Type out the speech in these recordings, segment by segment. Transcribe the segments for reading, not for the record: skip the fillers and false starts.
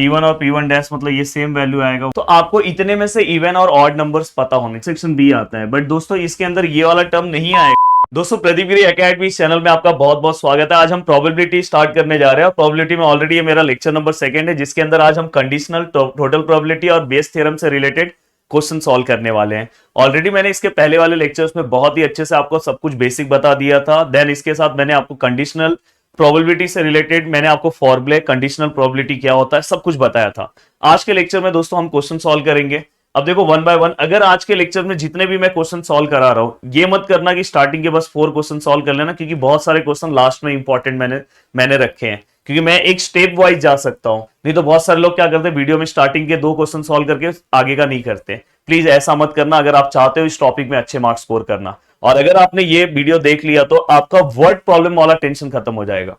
P1 और P1 dash मतलब ये सेम वैल्यू आएगा। तो आपको इतने में से इवन और ऑड नंबर्स पता होने, सेक्शन बी आता है। बट दोस्तों इसके अंदर ये वाला टर्म नहीं आएगा। दोस्तों प्रदीप गिरी एकेडमी चैनल में आपका बहुत बहुत स्वागत है। आज हम प्रोबेबिलिटी स्टार्ट करने जा रहे हैं। प्रोबेबिलिटी में ऑलरेडी ये मेरा लेक्चर नंबर 2 है, जिसके अंदर आज हम कंडीशनल, टोटल प्रोबेबिलिटी और बेस थ्योरम से रिलेटेड क्वेश्चन सॉल्व करने वाले हैं। ऑलरेडी मैंने इसके पहले वाले लेक्चर्स में बहुत ही अच्छे से आपको सब कुछ बेसिक बता दिया था। देन इसके साथ मैंने आपको कंडीशनल प्रोबेबिलिटी से रिलेटेड मैंने आपको फॉर्मूले, कंडीशनल प्रोबेबिलिटी क्या होता है, सब कुछ बताया था। आज के लेक्चर में दोस्तों हम क्वेश्चन सॉल्व करेंगे। अब देखो वन बाय वन, अगर आज के लेक्चर में जितने भी मैं क्वेश्चन सॉल्व करा रहा हूं, ये मत करना कि स्टार्टिंग के बस 4 क्वेश्चन सॉल्व कर लेना, क्योंकि बहुत सारे क्वेश्चन लास्ट में इंपॉर्टेंट मैंने रखे हैं, क्योंकि मैं एक स्टेप वाइज जा सकता हूं। नहीं तो बहुत सारे लोग क्या करते हैं, वीडियो में स्टार्टिंग के 2 क्वेश्चन सॉल्व करके आगे का नहीं करते। प्लीज ऐसा मत करना अगर आप चाहते हो इस टॉपिक में अच्छे मार्क्स स्कोर करना। और अगर आपने ये वीडियो देख लिया तो आपका वर्ड प्रॉब्लम वाला टेंशन खत्म हो जाएगा।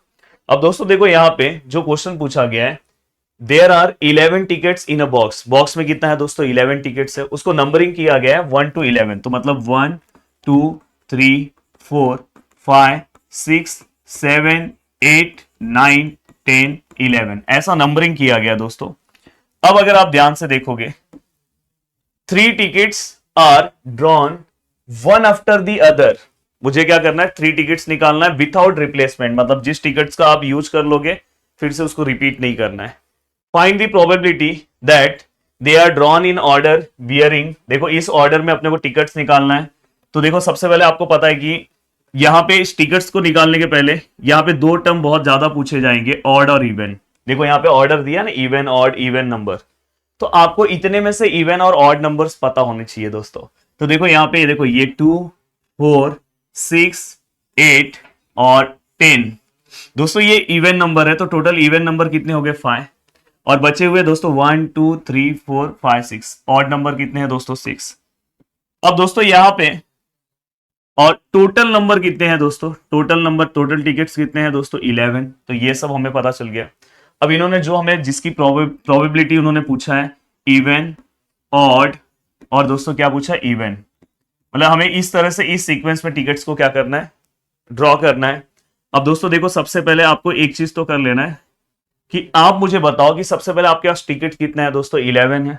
अब दोस्तों देखो यहाँ पे जो क्वेश्चन पूछा गया है, there are 11 tickets in a box. Box में कितना है दोस्तों, 11 टिकट्स है। उसको नंबरिंग किया गया है 1 to 11, तो मतलब 1 2 3 4 5 6 7 8 9 10 11, ऐसा नंबरिंग किया गया दोस्तों। अब अगर आप ध्यान से देखोगे, 3 tickets are drawn one after the other. मुझे क्या करना है, 3 टिकट्स निकालना है विदाउट रिप्लेसमेंट, मतलब जिस टिकट्स का आप यूज कर लोगे फिर से उसको रिपीट नहीं करना है। Find the probability that they are drawn in order bearing. देखो इस ऑर्डर में अपने को टिकट्स निकालना है। तो देखो सबसे पहले आपको पता है कि यहां पे इस टिकट्स को निकालने के पहले यहां पे 2 टर्म बहुत ज्यादा पूछे जाएंगे, ऑड और इवन। देखो यहां पे ऑर्डर दिया ना, इवन ऑड, इवन नंबर। तो आपको इतने में से इवन और ऑड नंबर्स पता होने चाहिए दोस्तों। तो देखो यहां पे देखो ये 2 4 6 8 और 10 दोस्तों ये इवन नंबर है। तो टोटल इवन नंबर कितने हो गए, 5। और बचे हुए दोस्तों 1 2 3 4 5 6। ऑड नंबर कितने हैं दोस्तों, 6। अब दोस्तों यहां पे और टोटल नंबर कितने हैं दोस्तों, टोटल नंबर, टोटल टिकट्स कितने हैं दोस्तों, 11। तो ये सब हमें पता चल गया। अब इन्होंने जो हमें जिसकी प्रोबेबिलिटी उन्होंने पूछा है, इवन, ऑड और दोस्तों क्या पूछा है, इवन। मतलब हमें इस तरह से इस सीक्वेंस में टिकट्स को क्या करना है, ड्रॉ करना है। अब दोस्तों देखो सबसे पहले आपको एक चीज तो कर लेना है कि आप मुझे बताओ कि सबसे पहले आपके पास टिकट कितना है दोस्तों, 11 है।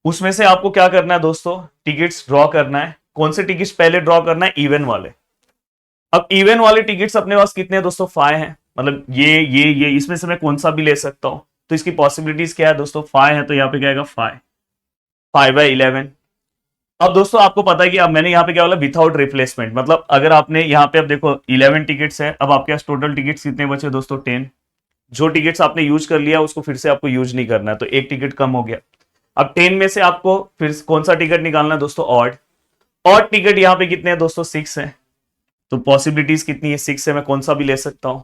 उसमें से आपको क्या करना है दोस्तों, टिकट्स ड्रॉ करना है। कौन से टिकट्स पहले ड्रॉ करना है, इवन वाले। अब इवन वाले टिकट्स अपने पास कितने हैं दोस्तों, 5 हैं। मतलब ये इसमें से मैं कौन सा भी ले सकता हूं। तो इसकी पॉसिबिलिटीज क्या है दोस्तों, 5 है। तो यहाँ पे क्या आएगा, 5 बाय 11। अब दोस्तों आपको पता है कि अब मैंने यहाँ पे क्या बोला, विदाउट रिप्लेसमेंट। मतलब अगर आपने यहाँ पे अब देखो 11 टिकट्स है, अब आपके पास टोटल टिकट्स कितने बचे दोस्तों, 10। जो टिकट्स आपने यूज कर लिया उसको फिर से आपको यूज नहीं करना है, तो एक टिकट कम हो गया। अब 10 में से आपको फिर कौन सा टिकट निकालना है दोस्तों, ऑड। ऑड टिकट यहाँ पे कितने हैं दोस्तों, 6 है। तो पॉसिबिलिटीज कितनी है, 6 है, मैं कौन सा भी ले सकता हूं।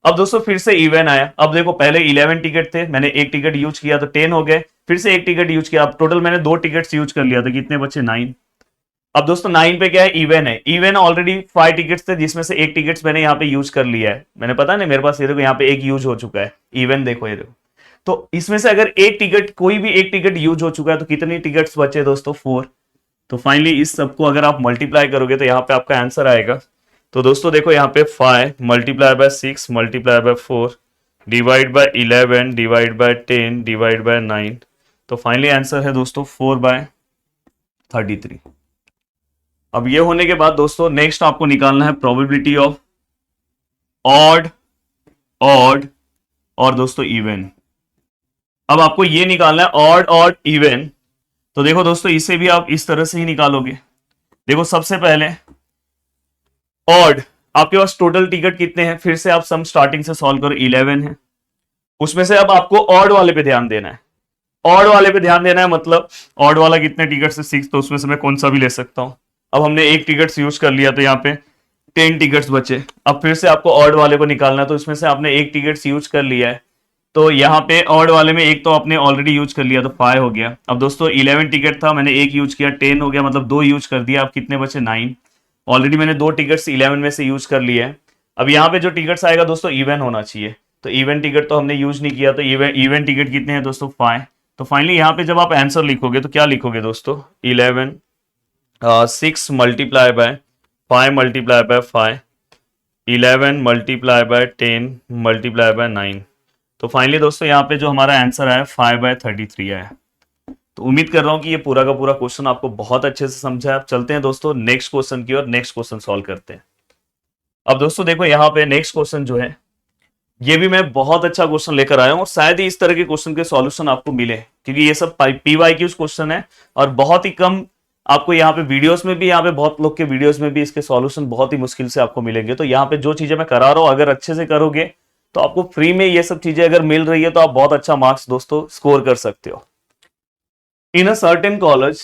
अब दोस्तों फिर से इवन आया। अब देखो पहले 11 टिकट थे, मैंने एक टिकट यूज किया तो 10 हो गए, फिर से एक टिकट यूज किया। अब टोटल मैंने 2 टिकट्स यूज कर लिया, तो कितने बचे, 9। अब दोस्तों 9 पे क्या है, इवन है। इवन ऑलरेडी 5 टिकट्स थे, जिसमें से एक टिकट्स मैंने यहाँ पे यूज कर लिया है। मैंने पता नहीं मेरे पास, ये देखो यहाँ पे एक यूज हो चुका है, इवन देखो ये देखो। तो इसमें से अगर एक टिकट, कोई भी एक टिकट यूज हो चुका है, तो कितनी टिकट्स बचे दोस्तों, 4। तो फाइनली इस सबको अगर आप मल्टीप्लाई करोगे तो यहाँ पे आपका आंसर आएगा। तो दोस्तों देखो यहाँ पे 5 multiply by 6 multiply by 4 divide by 11 divide by 10 divide by 9। तो फाइनली आंसर है दोस्तों 4 बाय 33। अब ये होने के बाद दोस्तों नेक्स्ट आपको निकालना है प्रोबेबिलिटी ऑफ ऑड, ऑड और दोस्तों इवन। अब आपको ये निकालना है ऑड, ऑड, इवन। तो देखो दोस्तों इसे भी आप इस तरह से ही निकालोगे। देखो सबसे पहले ऑड, आपके पास टोटल टिकट कितने हैं, फिर से आप सम स्टार्टिंग से सॉल्व करो, 11 है। उसमें से अब आपको ऑड वाले पे ध्यान देना है। ऑड वाले पे ध्यान देना है, मतलब ऑड वाला कितने टिकट से, 6। तो उसमें से मैं कौन सा भी ले सकता हूं। अब हमने एक टिकट्स यूज कर लिया, तो यहाँ पे 10 टिकट्स बचे। अब फिर से आपको ऑड वाले को निकालना है, तो इसमें से आपने एक टिकट्स यूज कर लिया है। तो यहाँ पे ऑड वाले में एक तो आपने ऑलरेडी यूज कर लिया, तो 5 हो गया। अब दोस्तों 11 टिकट था, मैंने एक यूज किया, 10 हो गया, मतलब 2 यूज कर दिया। अब कितने बचे, 9। ऑलरेडी मैंने 2 टिकट्स 11 में से यूज कर लिए हैं। अब यहाँ पे जो टिकट्स आएगा दोस्तों, इवन होना चाहिए। तो इवन टिकट तो हमने यूज नहीं किया, तो इवन टिकट कितने हैं दोस्तों, 5। तो फाइनली यहाँ पे जब आप आंसर लिखोगे तो क्या लिखोगे दोस्तों, 11 6 multiply by 5 multiply by 5 11 multiply by 10 multiply by 9। तो फाइनली दोस्तों यहाँ पे जो हमारा आंसर आया 5/33 आया। तो उम्मीद कर रहा हूं कि ये पूरा का पूरा क्वेश्चन आपको बहुत अच्छे से समझा है। अब चलते हैं दोस्तों नेक्स्ट क्वेश्चन की और नेक्स्ट क्वेश्चन सॉल्व करते हैं। अब दोस्तों देखो यहाँ पे नेक्स्ट क्वेश्चन जो है ये भी मैं बहुत अच्छा क्वेश्चन लेकर आया हूं और शायद ही इस तरह के क्वेश्चन के सॉल्यूशन आपको मिले, क्योंकि ये सब PYQ क्वेश्चन है और बहुत ही कम आपको यहाँ पे वीडियोस में भी, यहाँ पे बहुत लोग के वीडियोस में भी इसके सॉल्यूशन बहुत ही मुश्किल से आपको मिलेंगे। तो यहाँ पे जो चीजें मैं करा रहा हूं अगर अच्छे से करोगे तो आपको फ्री में ये सब चीजें अगर मिल रही है तो आप बहुत अच्छा मार्क्स दोस्तों स्कोर कर सकते हो। In a certain college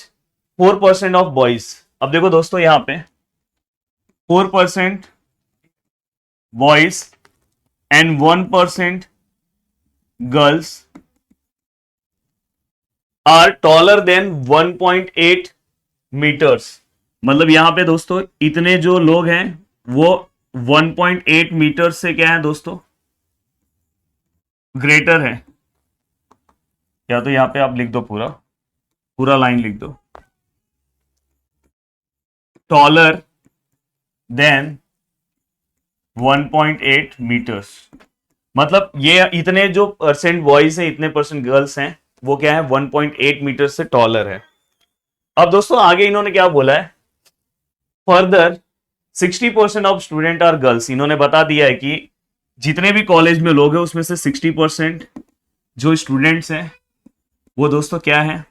4% of boys, अब देखो दोस्तों यहाँ पे 4% boys and 1% girls are taller than 1.8 meters। मतलब यहां पे दोस्तों इतने जो लोग हैं वो 1.8 मीटर से क्या है दोस्तों ग्रेटर है। या तो यहां पे आप लिख दो पूरा पूरा लाइन लिख दो, टॉलर देन 1.8 मीटर्स। मतलब ये इतने जो परसेंट बॉयज हैं इतने परसेंट गर्ल्स हैं वो क्या है 1.8 मीटर से टॉलर है। अब दोस्तों आगे इन्होंने क्या बोला है, further 60% of student are girls. इन्होंने बता दिया है कि जितने भी कॉलेज में लोग हैं उसमें से 60% जो स्टूडेंट्स हैं वो दोस्तों क्या है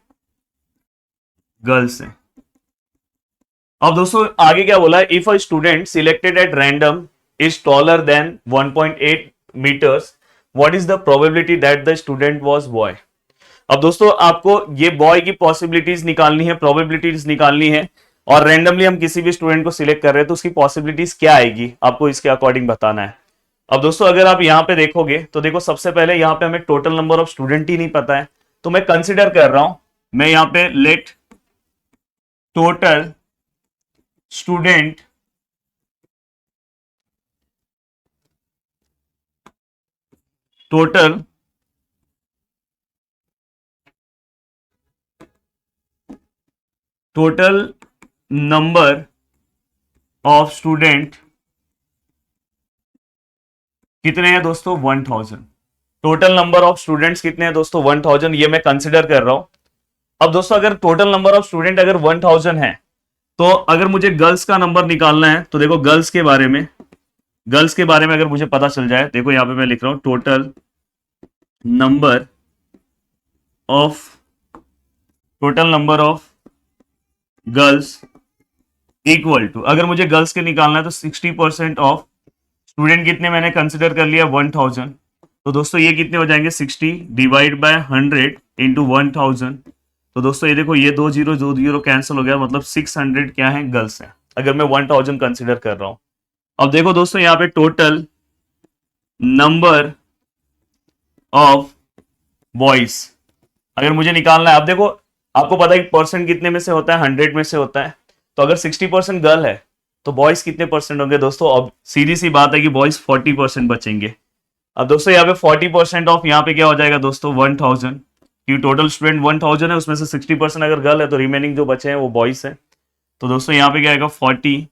गर्ल्स हैं। अब दोस्तों आगे क्या बोला है, if a student selected at random is taller than 1.8 meters, what is the probability that the student was boy। अब दोस्तों आपको ये बॉय की पॉसिबिलिटीज निकालनी है, प्रोबेबिलिटीज निकालनी है और रैंडमली हम किसी भी स्टूडेंट को सिलेक्ट कर रहे हैं तो उसकी पॉसिबिलिटीज क्या आएगी आपको इसके अकॉर्डिंग बताना है। अब दोस्तों अगर आप यहां पे देखोगे तो देखो सबसे पहले यहां पे हमें टोटल नंबर ऑफ स्टूडेंट ही नहीं पता है, तो मैं कंसिडर कर रहा हूं, मैं यहां पे let total student total number of student कितने हैं दोस्तों 1000। टोटल नंबर ऑफ स्टूडेंट्स कितने हैं दोस्तों 1000, ये मैं कंसिडर कर रहा हूं। अब दोस्तों अगर टोटल नंबर ऑफ स्टूडेंट अगर 1000 है तो अगर मुझे गर्ल्स का नंबर निकालना है तो देखो गर्ल्स के बारे में अगर मुझे पता चल जाए, देखो यहां पे मैं लिख रहा हूं total number of girls equal to, अगर मुझे गर्ल्स के निकालना है तो 60% ऑफ स्टूडेंट कितने मैंने कंसिडर कर लिया 1000, तो दोस्तों ये कितने हो जाएंगे 60 डिवाइड बाय 100 इंटू 1000। तो दोस्तों ये देखो ये 2 0 कैंसिल हो गया, मतलब 600 क्या है गर्ल्स हैं अगर मैं 1000 कंसिडर कर रहा हूं। अब देखो दोस्तों यहाँ पे टोटल नंबर ऑफ बॉयज अगर मुझे निकालना है, अब देखो आपको पता है कि परसेंट कितने में से होता है 100 में से होता है, तो अगर 60% गर्ल है तो बॉयज कितने परसेंट होंगे दोस्तों, अब सीधी सी बात है कि बॉयज 40% बचेंगे। अब दोस्तों यहाँ पे 40% ऑफ यहाँ पे क्या हो जाएगा दोस्तों 1000, क्योंकि टोटल स्टूडेंट 1000 है उसमें से 60% अगर गर्ल है तो रिमेनिंग जो बचे हैं वो बॉयज है। तो दोस्तों यहाँ पे क्या आएगा 40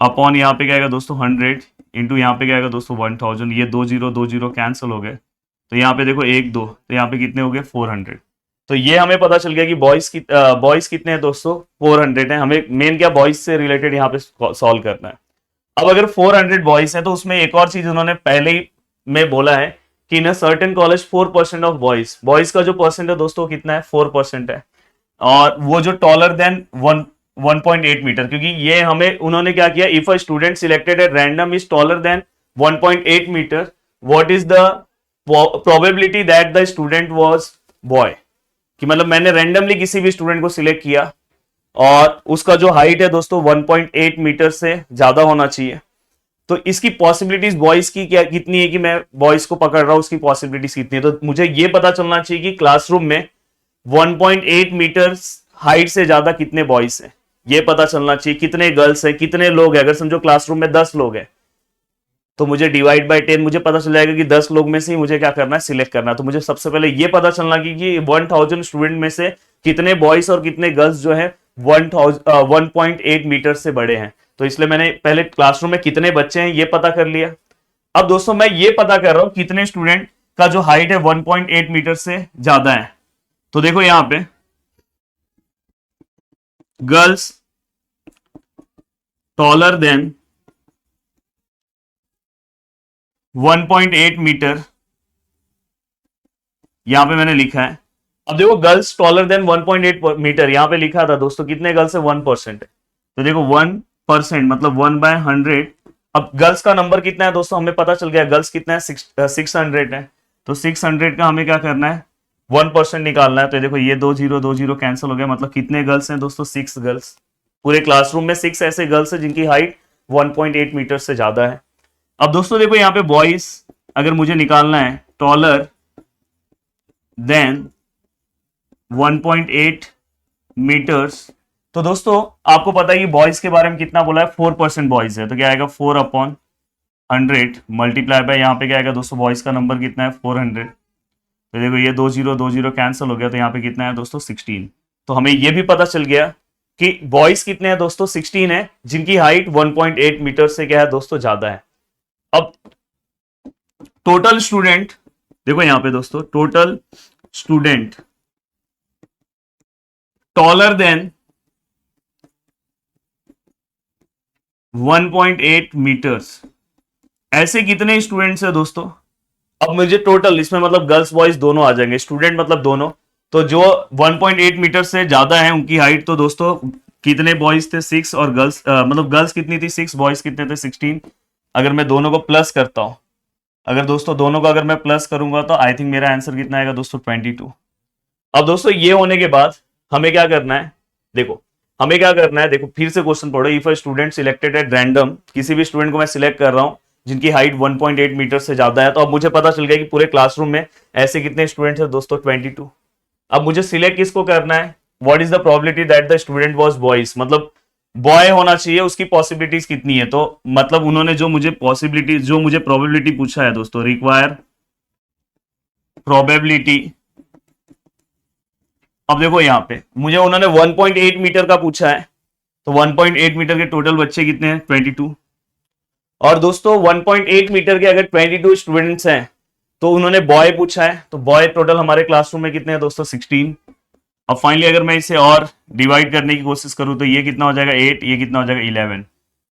अपॉन यहाँ पे क्या आएगा दोस्तों 100 इंटू यहाँ पे क्या आएगा दोस्तों 1000। ये 2 0 कैंसिल हो गए, तो यहाँ पे देखो 1 2, तो यहाँ पे कितने हो गए 400। तो ये हमें पता चल गया कि बॉयज कितने हैं दोस्तों 400 हैं। हमें मेन क्या बॉयज से रिलेटेड यहाँ पे सॉल्व करना है। अब अगर 400 बॉयज हैं तो उसमें एक और चीज उन्होंने पहले ही में बोला है कि in a certain college 4% of boys का जो परसेंट है दोस्तों कितना है 4% है, और वो जो टॉलर देन 1.8 मीटर, क्योंकि ये हमें उन्होंने क्या किया, if a student selected at random is taller than 1.8 meter what is the probability that the student was boy. कि मतलब मैंने रैंडमली किसी भी स्टूडेंट को सिलेक्ट किया और उसका जो हाइट है दोस्तों 1.8 मीटर से ज्यादा होना चाहिए, तो इसकी पॉसिबिलिटीज बॉयज की क्या कितनी है कि मैं बॉयज को पकड़ रहा हूं उसकी पॉसिबिलिटीज कितनी है। तो मुझे ये पता चलना चाहिए कि क्लासरूम में 1.8 मीटर हाइट से ज्यादा कितने बॉयज हैं, ये पता चलना चाहिए कितने गर्ल्स हैं कितने लोग हैं। अगर समझो क्लासरूम में 10 लोग हैं तो मुझे डिवाइड बाय 10 मुझे पता चल जाएगा कि 10 लोग में से ही मुझे क्या करना है सिलेक्ट करना है। तो मुझे सबसे पहले ये पता चलना कि 1000 स्टूडेंट में से कितने बॉयज और कितने गर्ल्स जो है 1.8 मीटर से बड़े हैं। तो इसलिए मैंने पहले क्लासरूम में कितने बच्चे हैं ये पता कर लिया। अब दोस्तों मैं ये पता कर रहा हूं कितने स्टूडेंट का जो हाइट है 1.8 मीटर से ज्यादा है। तो देखो यहां पे गर्ल्स टॉलर देन 1.8 मीटर, यहां पे मैंने लिखा है। अब देखो गर्ल्स टॉलर देन 1.8 मीटर, यहां पे लिखा था दोस्तों कितने गर्ल्स है 1%। तो देखो 1% मतलब 1/100। अब गर्ल्स का नंबर कितना है दोस्तों हमें पता चल गया, गर्ल्स कितना है 600 है। तो 600 का हमें क्या करना है 1% निकालना है। तो देखो ये 2 0 कैंसिल हो गया, मतलब कितने गर्ल्स हैं दोस्तों 6 गर्ल्स। पूरे क्लासरूम में 6 ऐसे गर्ल्स हैं जिनकी हाइट 1.8 मीटर से ज्यादा है। अब दोस्तों देखो यहाँ पे बॉयज अगर मुझे निकालना है टॉलर देन 1.8 मीटर्स, तो दोस्तों आपको पता है कि बॉयज के बारे में कितना बोला है 4% बॉयज है। तो क्या आएगा 4/100 मल्टीप्लाई बाय यहाँ पे क्या आएगा दोस्तों बॉयज का नंबर कितना है 400। तो देखो ये 2 0 कैंसिल हो गया, तो यहाँ पे कितना है दोस्तों 16। तो हमें ये भी पता चल गया कि बॉयज कितने हैं दोस्तों 16 है जिनकी हाइट 1.8 मीटर से क्या है दोस्तों ज्यादा है। अब टोटल स्टूडेंट देखो यहां पे दोस्तों total student taller than 1.8 meters, ऐसे कितने स्टूडेंट्स है दोस्तों। अब मुझे टोटल इसमें मतलब गर्ल्स बॉयज दोनों आ जाएंगे, स्टूडेंट मतलब दोनों। तो जो 1.8 मीटर से ज्यादा है उनकी हाइट, तो दोस्तों कितने बॉयज थे 6 और गर्ल्स मतलब गर्ल्स कितनी थी 6, बॉयज कितने थे 16। अगर मैं दोनों को प्लस करता हूं, अगर दोस्तों दोनों को अगर मैं प्लस करूंगा तो आई थिंक मेरा आंसर कितना आएगा दोस्तों 22। अब दोस्तों ये होने के बाद हमें क्या करना है, देखो हमें क्या करना है, देखो फिर से क्वेश्चन पढ़ो। If a student selected at random, किसी भी स्टूडेंट को मैं सिलेक्ट कर रहा हूं जिनकी हाइट 1.8 मीटर से ज्यादा है। तो अब मुझे पता चल गया कि पूरे क्लासरूम में ऐसे कितने स्टूडेंट्स हैं दोस्तों 22। अब मुझे सिलेक्ट किसको करना है, what is the probability that the student was boys, मतलब बॉय होना चाहिए, उसकी पॉसिबिलिटीज कितनी है। तो मतलब उन्होंने जो मुझे पॉसिबिलिटी जो मुझे प्रोबेबिलिटी पूछा है दोस्तों, रिक्वायर प्रोबेबिलिटी। अब देखो यहां पे मुझे उन्होंने 1.8 मीटर का पूछा है, तो 1.8 मीटर के टोटल बच्चे कितने हैं 22। और दोस्तों 1.8 मीटर के अगर 22 स्टूडेंट्स हैं तो उन्होंने बॉय पूछा है, तो बॉय टोटल हमारे क्लासरूम में कितने हैं दोस्तों 16। अब फाइनली अगर मैं इसे और डिवाइड करने की कोशिश करूं तो ये कितना हो जाएगा 8, ये कितना हो जाएगा 11।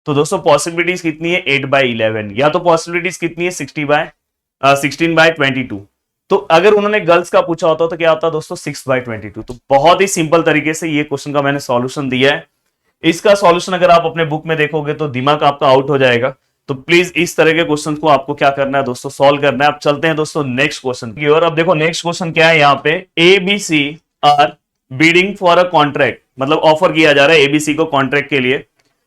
तो दोस्तों पॉसिबिलिटीज कितनी है 8/11, या तो पॉसिबिलिटीज कितनी है 16/22। तो अगर उन्होंने गर्ल्स का पूछा होता तो क्या होता दोस्तों 6/22। तो बहुत ही सिंपल तरीके से ये क्वेश्चन का मैंने सॉल्यूशन दिया है। इसका सॉल्यूशन अगर आप अपने बुक में देखोगे तो दिमाग आपका आउट हो जाएगा। तो प्लीज इस तरह के क्वेश्चन को आपको क्या करना है दोस्तों सॉल्व करना है। अब चलते हैं दोस्तों नेक्स्ट क्वेश्चन की ओर। अब देखो नेक्स्ट क्वेश्चन क्या है, यहाँ पे ABC are bidding for a contract, मतलब ऑफर किया जा रहा है एबीसी को कॉन्ट्रैक्ट के लिए।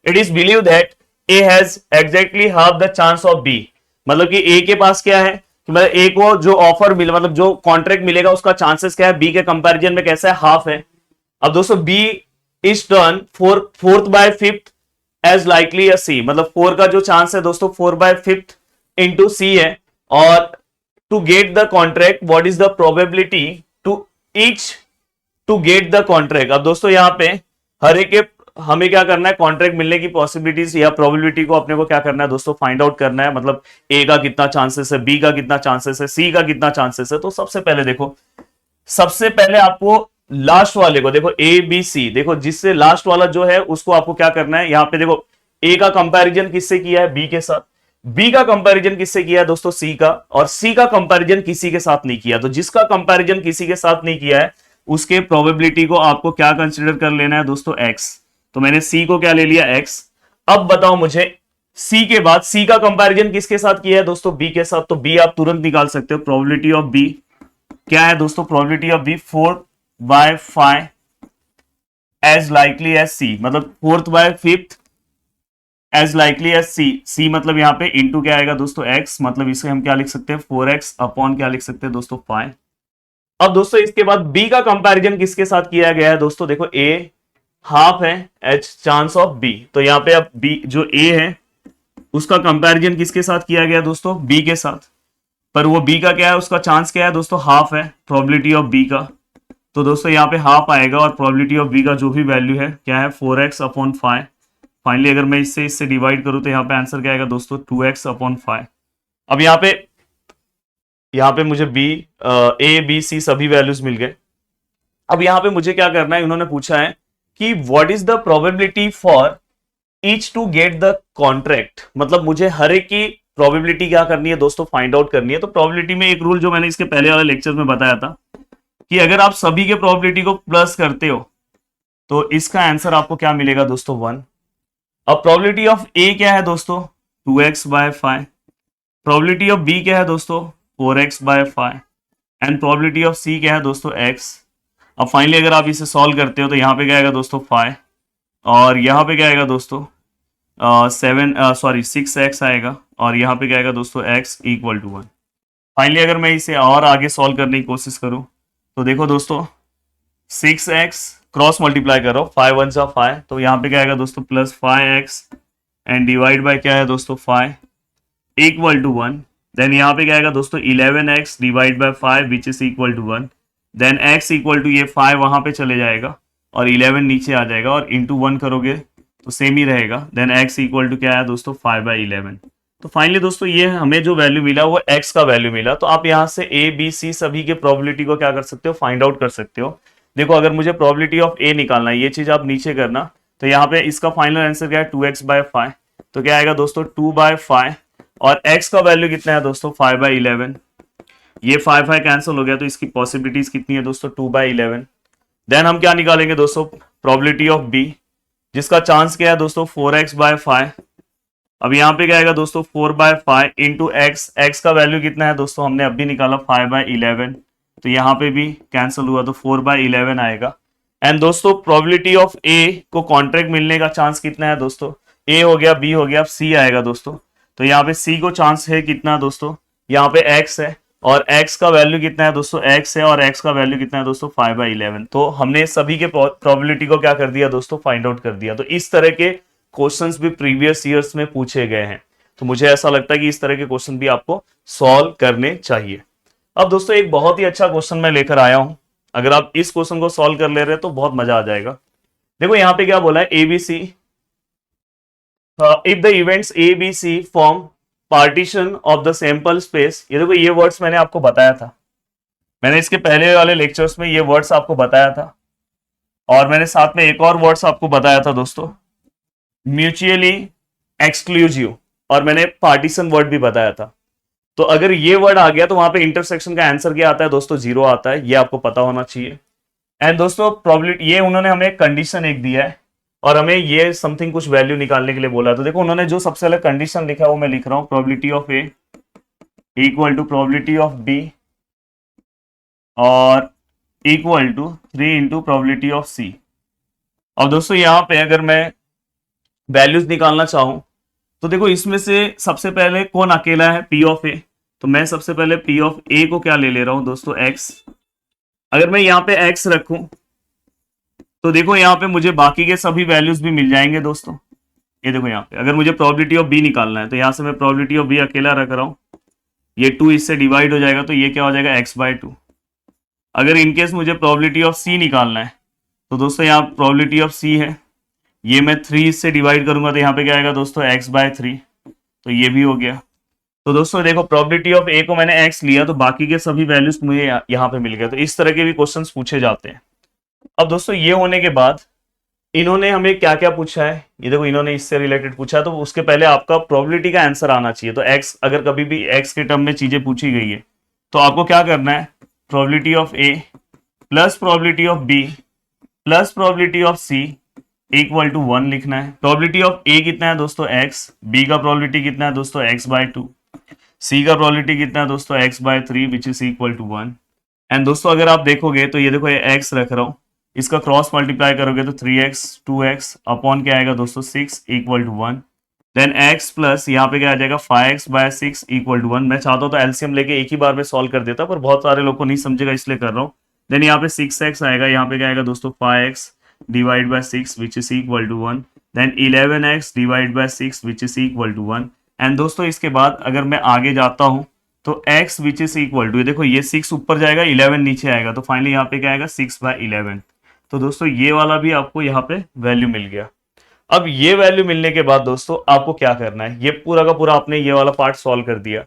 It is believe that A has exactly half the chance of B, मतलब कि ए के पास क्या है कि मतलब ए को जो ऑफर मिले मतलब जो कॉन्ट्रैक्ट मिलेगा उसका चांसेस क्या है बी के कंपैरिजन में कैसा है हाफ है। अब दोस्तों B is turn fourth by fifth as likely as C, मतलब 4 का जो चांस है दोस्तों 4/5 इंटू सी है। और to get the contract what is the probability to each to get the contract. अब दोस्तों यहाँ पे हर एक के हमें क्या करना है कॉन्ट्रैक्ट मिलने की पॉसिबिलिटीज या प्रोबेबिलिटी को अपने को क्या करना है दोस्तों फाइंड आउट करना है, मतलब ए का कितना चांसेस है, बी का कितना चांसेस है, सी का कितना चांसेस है। तो सबसे पहले देखो, सबसे पहले आपको लास्ट वाले को देखो ए बी सी, देखो जिससे लास्ट वाला जो है उसको आपको क्या करना है, यहाँ पे देखो ए का कंपैरिजन किससे किया है बी के साथ, बी का कंपैरिजन किससे किया है दोस्तों सी का, और सी का कंपैरिजन किसी के साथ नहीं किया। तो जिसका कंपैरिजन किसी के साथ नहीं किया है उसके प्रोबेबिलिटी को आपको क्या कंसीडर कर लेना है दोस्तों एक्स। तो मैंने सी को क्या ले लिया एक्स। अब बताओ मुझे सी के बाद सी का कंपैरिजन किसके साथ किया है दोस्तों बी के साथ, तो बी आप तुरंत निकाल सकते हो। प्रोबेबिलिटी ऑफ बी क्या है दोस्तों, probability of B 4/5 as likely as C, मतलब 4/5 as likely as C. C मतलब यहां पे इंटू क्या आएगा दोस्तों एक्स, मतलब इसे हम क्या लिख सकते हैं 4x अपॉन क्या लिख सकते हैं दोस्तों 5। अब दोस्तों इसके बाद बी का कंपैरिजन किसके साथ किया गया है दोस्तों, देखो ए हाफ है एच चांस ऑफ बी, तो यहां पे अब बी जो ए है उसका कंपैरिजन किसके साथ किया गया दोस्तों बी के साथ, पर वो बी का क्या है उसका चांस क्या है दोस्तों हाफ है प्रोबेबिलिटी ऑफ बी का। तो दोस्तों यहाँ पे हाफ आएगा और प्रोबेबिलिटी ऑफ बी का जो भी वैल्यू है क्या है 4x अपॉन 5। फाइनली अगर मैं इससे डिवाइड करूं तो यहाँ पे आंसर क्या आएगा दोस्तों 2x अपॉन 5। अब यहाँ पे यहाँ पे मुझे बी, ए बी सी सभी वैल्यूज मिल गए। अब यहाँ पे मुझे क्या करना है, इन्होंने पूछा है कि what is the probability for each to get the contract, मतलब मुझे हर एक की प्रोबेबिलिटी क्या करनी है दोस्तों, फाइंड आउट करनी है। तो प्रोबेबिलिटी में एक रूल जो मैंने इसके पहले वाले लेक्चर में बताया था कि अगर आप सभी के प्रोबेबिलिटी को प्लस करते हो तो इसका आंसर आपको क्या मिलेगा दोस्तों, 1। अब प्रोबेबिलिटी ऑफ ए क्या है दोस्तों, 2x/5। प्रोबेबिलिटी ऑफ बी क्या है दोस्तों, 4x/5। एंड प्रोबेबिलिटी ऑफ सी क्या है दोस्तों, x। अब फाइनली अगर आप इसे सॉल्व करते हो तो यहाँ पे क्या आएगा दोस्तों 5, और यहाँ पे क्या आएगा दोस्तों 6x आएगा, और यहाँ पे क्या आएगा दोस्तों x = 1। फाइनली अगर मैं इसे और आगे सॉल्व करने की कोशिश करूँ तो देखो दोस्तों 6x क्रॉस मल्टीप्लाई करो, 5 1 जा 5, तो यहाँ पे क्या आएगा दोस्तों +5x एंड डिवाइड बाय क्या है दोस्तों 5 = 1। देन यहाँ पे क्या आएगा दोस्तों 11x divide by 5 which is equal to 1। Then x equal to ये 5 वहां पे चले जाएगा और 11 नीचे आ जाएगा, और इंटू 1 करोगे तो सेम ही रहेगा। देन x इक्वल टू क्या है दोस्तों 5/11। तो फाइनली दोस्तों ये हमें जो वैल्यू मिला वो x का वैल्यू मिला। तो आप यहाँ से a b c सभी के प्रोबेबिलिटी को क्या कर सकते हो, फाइंड आउट कर सकते हो। देखो अगर मुझे प्रोबेबिलिटी ऑफ a निकालना है, ये चीज आप नीचे करना, तो यहाँ पे इसका फाइनल आंसर क्या है 2x/5। तो क्या आएगा दोस्तों 2/5, और x का वैल्यू कितना है दोस्तों 5/11। ये 5 कैंसिल हो गया, तो इसकी पॉसिबिलिटीज कितनी है दोस्तों 2/11। देन हम क्या निकालेंगे दोस्तों, प्रोबेबिलिटी ऑफ b, जिसका चांस क्या है दोस्तों 4x/5। अब यहाँ पे क्या आएगा दोस्तों 4/5 इंटू x का वैल्यू कितना है दोस्तों, हमने अभी निकाला 5/11, तो यहाँ पे भी कैंसिल हुआ तो 4/11 आएगा। एंड दोस्तों प्रोबेबिलिटी ऑफ a को कॉन्ट्रैक्ट मिलने का चांस कितना है दोस्तों, a हो गया, b हो गया, अब c आएगा दोस्तों। तो यहाँ पे c को चांस है कितना दोस्तों, यहाँ पे x है, और x का वैल्यू कितना है दोस्तों, x है, और x का वैल्यू कितना है दोस्तों 5/11। तो हमने सभी के प्रोबेबिलिटी को क्या कर दिया दोस्तों, फाइंड आउट कर दिया। तो इस तरह के क्वेश्चंस भी प्रीवियस ईयर्स में पूछे गए हैं, तो मुझे ऐसा लगता है कि इस तरह के क्वेश्चन भी आपको सॉल्व करने चाहिए। अब दोस्तों एक बहुत ही अच्छा क्वेश्चन मैं लेकर आया हूं, अगर आप इस क्वेश्चन को सॉल्व कर ले रहे हैं तो बहुत मजा आ जाएगा। देखो यहाँ पे क्या बोला है, ABC if the events ABC form partition of the sample space. ये देखो ये वर्ड्स मैंने आपको बताया था, मैंने इसके पहले वाले लेक्चर्स में ये वर्ड्स आपको बताया था, और मैंने साथ में एक और वर्ड्स आपको बताया था दोस्तों, म्यूचुअली एक्सक्लूसिव, और मैंने पार्टीशन वर्ड भी बताया था। तो अगर ये वर्ड आ गया तो वहां पे इंटरसेक्शन का आंसर क्या आता है दोस्तों, 0 आता है, ये आपको पता होना चाहिए। एंड दोस्तों प्रोबेबिलिटी, ये उन्होंने हमें कंडीशन एक दिया है और हमें ये समथिंग कुछ वैल्यू निकालने के लिए बोला है। तो देखो उन्होंने जो सबसे पहले कंडीशन लिखा है वो मैं लिख रहा हूं, probability of A equal to probability of B और equal to 3 into probability of C. अब दोस्तों यहाँ पे अगर मैं वैल्यूज निकालना चाहूं तो देखो इसमें से सबसे पहले कौन अकेला है, पी ऑफ ए, तो मैं सबसे पहले पी ऑफ ए को क्या ले रहा हूं दोस्तों, एक्स। अगर मैं यहाँ पे एक्स रखूं तो देखो यहाँ पे मुझे बाकी के सभी वैल्यूज भी मिल जाएंगे दोस्तों। ये देखो यहाँ पे अगर मुझे प्रोबेबिलिटी ऑफ बी निकालना है तो यहाँ से मैं प्रोबेबिलिटी ऑफ बी अकेला रख रहा हूँ, ये 2 इससे डिवाइड हो जाएगा तो ये क्या हो जाएगा x/2। अगर इनकेस मुझे प्रोबेबिलिटी ऑफ सी निकालना है तो दोस्तों यहाँ प्रोबेबिलिटी ऑफ सी है, ये मैं 3 इससे डिवाइड करूंगा तो यहाँ पे क्या आएगा दोस्तों x/3, तो ये भी हो गया। तो दोस्तों देखो प्रोबेबिलिटी ऑफ ए को मैंने x लिया तो बाकी के सभी वैल्यूज मुझे यहाँ पे मिल गए। तो इस तरह के भी क्वेश्चंस पूछे जाते हैं। अब दोस्तों ये होने के बाद इन्होंने हमें क्या क्या पूछा है, ये देखो इन्होंने इससे रिलेटेड पूछा है, तो उसके पहले आपका प्रोबेबिलिटी का आंसर आना चाहिए। तो x, अगर कभी भी x के टर्म में चीजें पूछी गई है तो आपको क्या करना है, probability of a plus probability of b plus probability of c equal to 1 लिखना है। प्रोबेबिलिटी ऑफ a कितना है दोस्तों x, b का प्रोबेबिलिटी कितना है दोस्तों x/2, c का प्रोबेबिलिटी कितना है दोस्तों x/3 which is equal to 1। And दोस्तों अगर आप देखोगे तो ये देखो ये x रख रहा हूं, इसका क्रॉस मल्टीप्लाई करोगे तो 3x 2x अपॉन क्या आएगा दोस्तों 6 equal to 1। Then x plus यहाँ पे क्या आ जाएगा 5x/6 इक्वल टू 1। मैं चाहता हूँ तो एलसीएम लेके एक ही बार में सॉल्व कर देता, पर बहुत सारे लोग को नहीं समझेगा इसलिए कर रहा हूँ। देन यहाँ पे 6x आएगा, यहाँ पे क्या आएगा दोस्तों 5x divide by 6 which is equal to 1। Then 11x divide by 6 which is equal to 1। And दोस्तों इसके बाद अगर मैं आगे जाता हूँ तो x which is equal to, देखो ये 6 ऊपर जाएगा 11 नीचे आएगा, तो फाइनली यहाँ पे क्या आएगा 6/11। तो दोस्तों ये वाला भी आपको यहाँ पे वैल्यू मिल गया। अब ये वैल्यू मिलने के बाद दोस्तों आपको क्या करना है, ये पूरा का पूरा आपने ये वाला पार्ट सॉल्व कर दिया।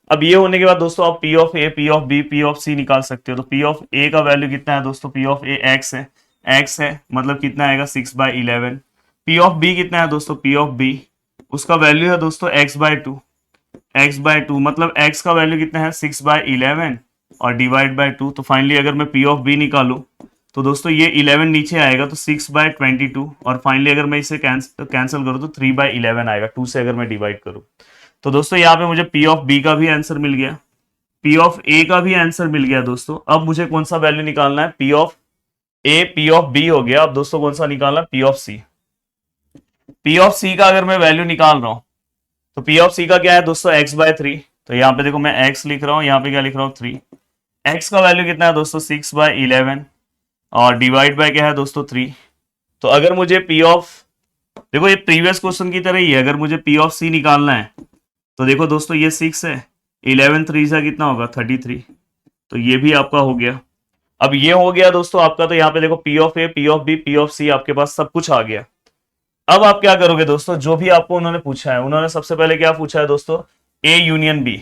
अब ये होने के बाद दोस्तों आप P of A, P of B, P of C निकाल सकते हो। तो पी ऑफ ए का वैल्यू कितना है दोस्तों, पी ऑफ ए एक्स है, एक्स है मतलब कितना आएगा 6/11। पी ऑफ बी कितना है दोस्तों, पी ऑफ बी उसका वैल्यू है दोस्तों x/2, x/2 मतलब x का वैल्यू कितना है 6/11 और डिवाइड बाय 2। तो फाइनली अगर मैं पी ऑफ बी निकालूं तो दोस्तों ये 11 नीचे आएगा तो 6/22 और फाइनली अगर मैं इसे कैंसिल करूं तो 3/11 आएगा, 2 से अगर मैं डिवाइड करूं। तो दोस्तों यहाँ पे मुझे पी ऑफ बी का भी आंसर मिल गया, पी ऑफ ए का भी आंसर मिल गया दोस्तों। अब मुझे कौन सा वैल्यू निकालना है, P of A, P of B हो गया। अब दोस्तों कौन सा निकालना है, P of C. P of C का अगर मैं वैल्यू निकाल रहा हूं तो पी ऑफ सी का क्या है दोस्तों, x/3। तो यहाँ पे देखो मैं x लिख रहा हूँ, यहाँ पे क्या लिख रहा हूँ 3। x का वैल्यू कितना है दोस्तों 6/11 और डिवाइड बाय क्या है दोस्तों 3। तो अगर मुझे पी ऑफ, देखो ये प्रीवियस क्वेश्चन की तरह ही है, अगर मुझे पी ऑफ सी निकालना है तो देखो दोस्तों ये 6 है, 11 3 से कितना होगा 33। तो ये भी आपका हो गया। अब ये हो गया दोस्तों आपका। तो यहाँ पे देखो P of A, P of B, P of C आपके पास सब कुछ आ गया। अब आप क्या करोगे दोस्तों, जो भी आपको उन्होंने पूछा है, उन्होंने सबसे पहले क्या पूछा है दोस्तों, ए यूनियन बी।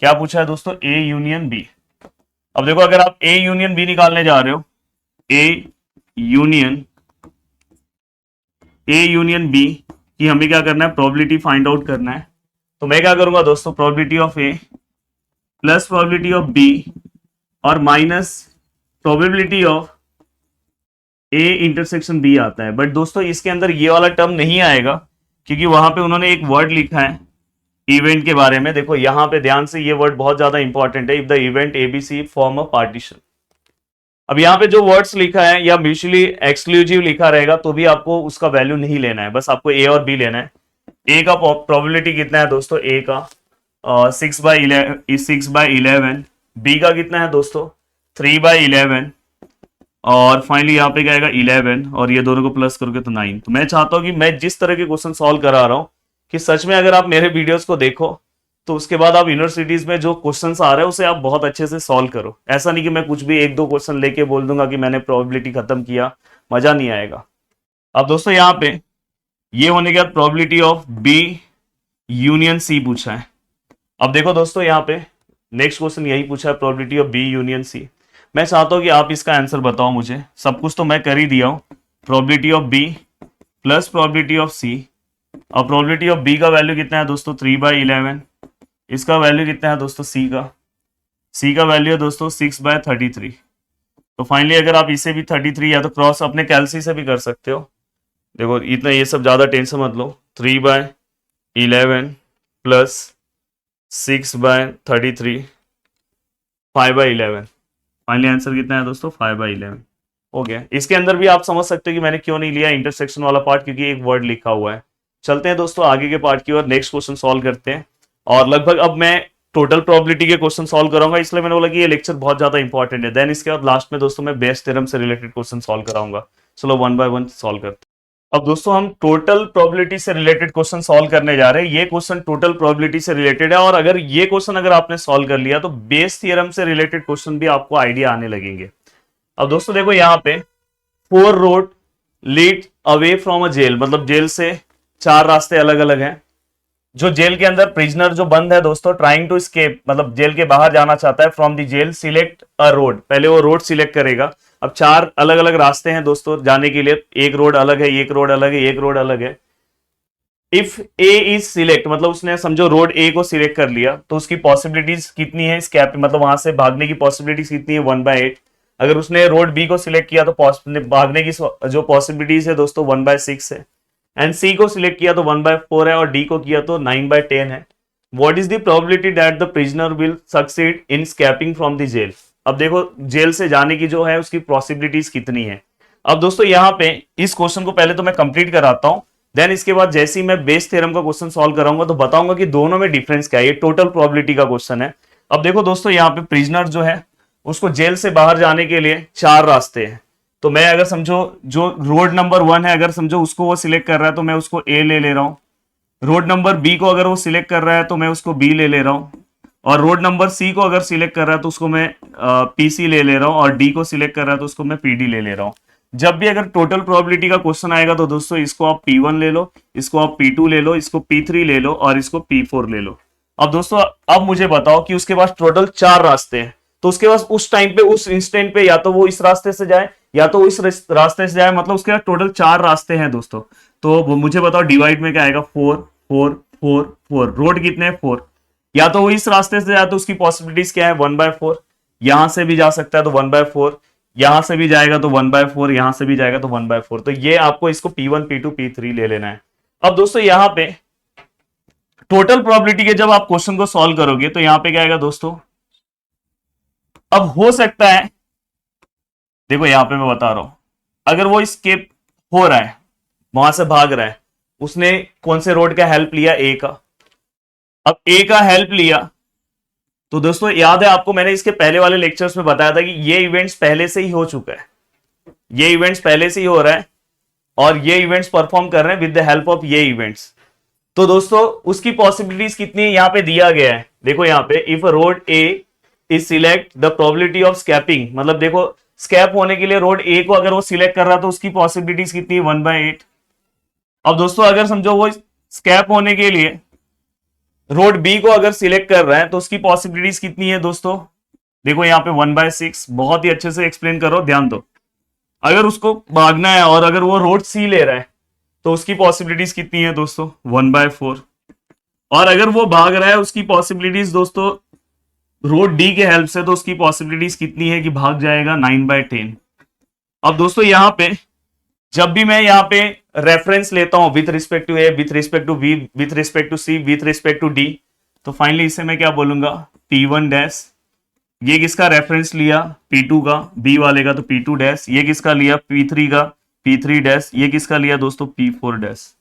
क्या पूछा है दोस्तों, ए यूनियन बी। अब देखो अगर आप ए यूनियन बी निकालने जा रहे हो, ए यूनियन बी की हमें क्या करना है, प्रोबेबिलिटी फाइंड आउट करना है। तो मैं क्या करूंगा दोस्तों, probability of A plus probability of B और minus probability of A intersection B आता है। बट दोस्तों इसके अंदर ये वाला टर्म नहीं आएगा क्योंकि वहां पे उन्होंने एक वर्ड लिखा है इवेंट के बारे में। देखो यहां पे ध्यान से, ये वर्ड बहुत ज्यादा इंपॉर्टेंट है, if the event ABC form a partition. अब यहाँ पे जो वर्ड्स लिखा है या म्यूचुअली एक्सक्लूसिव लिखा रहेगा तो भी आपको उसका वैल्यू नहीं लेना है, बस आपको ए और बी लेना है। ए का प्रोबेबिलिटी कितना है दोस्तों, ए का 6/11, बी का कितना है दोस्तों 3/11 और फाइनली यहाँ पे क्या आएगा 11 और ये दोनों को प्लस करोगे तो 9। तो मैं चाहता हूं कि मैं जिस तरह के क्वेश्चन सॉल्व करा रहा हूं कि सच में अगर आप मेरे वीडियोस को देखो तो उसके बाद आप यूनिवर्सिटीज में जो क्वेश्चंस आ रहे हैं उसे आप बहुत अच्छे से सॉल्व करो। ऐसा नहीं कि मैं कुछ भी 1-2 क्वेश्चन लेके बोल दूंगा कि मैंने प्रोबेबिलिटी खत्म किया, मजा नहीं आएगा। अब दोस्तों यहाँ पे ये होने के बाद probability of B union C पूछा है। अब देखो दोस्तों यहाँ पे नेक्स्ट क्वेश्चन यही पूछा है, probability of B union C. मैं चाहता हूं कि आप इसका आंसर बताओ मुझे, सब कुछ तो मैं कर ही दिया हूं। Probability of B plus probability of C और प्रोबेबिलिटी ऑफ बी का वैल्यू कितना है दोस्तों 3/11, इसका वैल्यू कितना है दोस्तों सी का वैल्यू है दोस्तों 6/33। तो फाइनली अगर आप इसे भी 33 या तो क्रॉस अपने कैलसी से भी कर सकते हो। देखो इतना ये सब ज्यादा टेंशन मत लो, 3/11 प्लस 6/33 5/11। फाइनली आंसर कितना है दोस्तों 5/11 हो गया। इसके अंदर भी आप समझ सकते हो कि मैंने क्यों नहीं लिया इंटरसेक्शन वाला पार्ट, क्योंकि एक वर्ड लिखा हुआ है। चलते हैं दोस्तों आगे के पार्ट की ओर, नेक्स्ट क्वेश्चन सॉल्व करते हैं। और लगभग अब मैं टोटल प्रोबेबिलिटी के क्वेश्चन सॉल्व करूंगा, इसलिए मैंने बोला कि ये लेक्चर बहुत ज्यादा इंपॉर्टेंट है। देन इसके बाद लास्ट में दोस्तों मैं बेस थ्योरम से रिलेटेड क्वेश्चन सॉल्व कराऊंगा। चलो 1 बाय 1 सॉल्व करते हैं। अब दोस्तों हम टोटल प्रोबेबिलिटी से रिलेटेड क्वेश्चन सॉल्व करने जा रहे हैं। ये क्वेश्चन टोटल प्रोबेबिलिटी से रिलेटेड है और अगर ये क्वेश्चन अगर आपने सॉल्व कर लिया तो बेस थ्योरम से रिलेटेड क्वेश्चन भी आपको आइडिया आने लगेंगे। अब दोस्तों देखो यहाँ पे 4 road lead away from a jail, मतलब जेल से 4 रास्ते अलग अलग हैं। जो जेल के अंदर प्रिजनर जो बंद है दोस्तों, ट्राइंग टू एस्केप मतलब जेल के बाहर जाना चाहता है, from the jail select a road, पहले वो रोड सिलेक्ट करेगा। अब 4 अलग अलग रास्ते हैं दोस्तों जाने के लिए, एक रोड अलग है, एक रोड अलग है, एक रोड अलग है। इफ ए इज सिलेक्ट मतलब उसने समझो रोड ए को सिलेक्ट कर लिया तो उसकी पॉसिबिलिटीज कितनी है, स्कैप मतलब वहां से भागने की पॉसिबिलिटीज कितनी है 1/8। अगर उसने रोड बी को सिलेक्ट किया तो भागने की जो पॉसिबिलिटीज है दोस्तों 1/6 है। एंड सी को सिलेक्ट किया तो 1/4 है और डी को किया तो 9/10 है। What is the probability that the prisoner will succeed in escaping from the jail. अब देखो जेल से जाने की जो है उसकी पॉसिबिलिटीज कितनी है। अब दोस्तों यहाँ पे इस क्वेश्चन को पहले तो मैं कंप्लीट कराता हूं, देन इसके बाद जैसे ही मैं बेस थ्योरम का क्वेश्चन सॉल्व कराऊंगा तो बताऊंगा कि दोनों में डिफरेंस क्या है। ये टोटल प्रोबेबिलिटी का क्वेश्चन है। अब देखो दोस्तों यहाँ पे प्रिजनर जो है उसको जेल से बाहर जाने के लिए 4 रास्ते हैं। तो मैं अगर समझो जो रोड नंबर 1 है, अगर समझो उसको वो सिलेक्ट कर रहा है तो मैं उसको ए ले रहा हूँ। रोड नंबर बी को अगर वो सिलेक्ट कर रहा है तो मैं उसको बी ले रहा हूँ। और रोड नंबर सी को अगर सिलेक्ट कर रहा है तो उसको मैं पीसी ले रहा हूँ। और डी को सिलेक्ट कर रहा है तो उसको मैं पीडी ले रहा हूँ। जब भी अगर टोटल प्रोबेबिलिटी का क्वेश्चन आएगा तो दोस्तों इसको आप P1 ले लो, इसको आप P2 ले लो, इसको P3 ले लो और इसको P4 ले लो। अब दोस्तों अब मुझे बताओ कि उसके पास टोटल 4 रास्ते हैं, तो उसके पास उस टाइम पे उस इंस्टेंट पे या तो वो इस रास्ते से जाए या तो इस रास्ते से जाए, मतलब उसके पास टोटल 4 रास्ते हैं दोस्तों। तो वो मुझे बताओ डिवाइड में क्या आएगा, 4 4 4 4, रोड कितने हैं 4, या तो वो इस रास्ते से जाए तो उसकी पॉसिबिलिटीज क्या है 1/4, यहां से भी जा सकता है तो 1/4, यहां से भी जाएगा तो 1/4, यहां से भी जाएगा तो 1/4। तो ये आपको इसको P1 P2 P3 ले लेना है। अब दोस्तों यहां पे टोटल प्रोबेबिलिटी के जब आप क्वेश्चन को सॉल्व करोगे तो यहां पे क्या आएगा दोस्तों, अब हो सकता है, देखो यहां पे मैं बता रहा हूं, अगर वो स्केप हो रहा है, वहां से भाग रहा है, उसने कौन से रोड का हेल्प लिया, ए का। अब ए का हेल्प लिया तो दोस्तों याद है आपको, मैंने इसके पहले वाले लेक्चर्स में बताया था कि ये इवेंट्स पहले से ही हो चुका है, ये इवेंट्स पहले से ही हो रहा है और ये इवेंट्स परफॉर्म कर रहे हैं विद द हेल्प ऑफ ये इवेंट्स। तो दोस्तों उसकी पॉसिबिलिटीज कितनी है यहां पे दिया गया है, देखो यहां पे if road A is select the probability of scaping, मतलब देखो स्कैप होने के लिए रोड ए को अगर वो सिलेक्ट कर रहा तो उसकी पॉसिबिलिटीज कितनी है 1/8। अब दोस्तों अगर समझो वो स्कैप होने के लिए रोड बी को अगर सिलेक्ट कर रहा है तो उसकी पॉसिबिलिटीज कितनी है दोस्तों, देखो यहाँ पे 1/6, बहुत ही अच्छे से एक्सप्लेन करो, ध्यान दो। अगर उसको भागना है और अगर वो रोड सी ले रहा है तो उसकी पॉसिबिलिटीज कितनी है दोस्तों 1/4, और अगर वो भाग रहा है उसकी पॉसिबिलिटीज दोस्तों रोड डी के हेल्प से, तो उसकी पॉसिबिलिटीज कितनी है कि भाग जाएगा 9/10। अब दोस्तों यहां पे जब भी मैं यहां पे रेफरेंस लेता हूं with respect to A, with respect to B, with respect to C, with respect to D, तो फाइनली इसे मैं क्या बोलूंगा P1 डैश, ये किसका रेफरेंस लिया P2 का, बी वाले का तो P2 डैश, ये किसका लिया P3 का P3 डैश, ये किसका लिया दोस्तों P4 डैश।